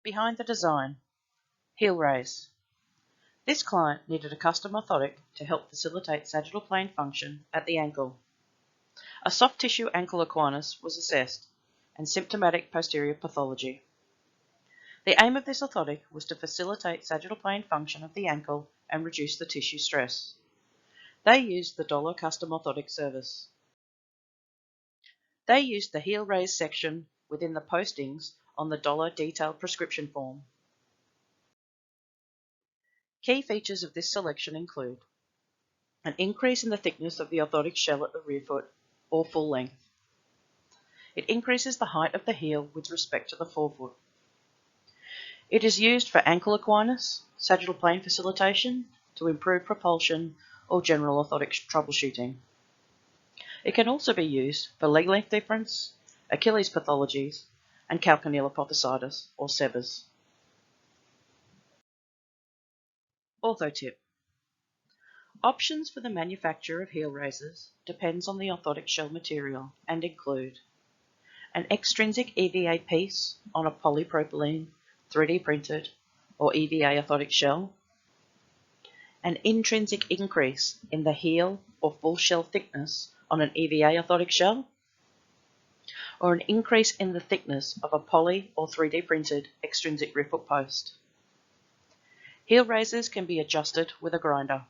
Behind the design, heel raise. This client needed a custom orthotic to help facilitate sagittal plane function at the ankle. A soft tissue ankle equinus was assessed and symptomatic posterior pathology. The aim of this orthotic was to facilitate sagittal plane function of the ankle and reduce the tissue stress. They used the DOLA custom orthotic service. They used the heel raise section within the postings on the DOLA detailed prescription form. Key features of this selection include an increase in the thickness of the orthotic shell at the rear foot, or full length. It increases the height of the heel with respect to the forefoot. It is used for ankle equinus, sagittal plane facilitation, to improve propulsion, or general orthotic troubleshooting. It can also be used for leg length difference, Achilles pathologies, and Calcaneal Apophysitis, or Severs. Orthotip. Options for the manufacture of heel raisers depends on the orthotic shell material and include an extrinsic EVA piece on a polypropylene 3D printed or EVA orthotic shell, an intrinsic increase in the heel or full shell thickness on an EVA orthotic shell, or an increase in the thickness of a poly or 3D printed extrinsic rear foot post. Heel raisers can be adjusted with a grinder.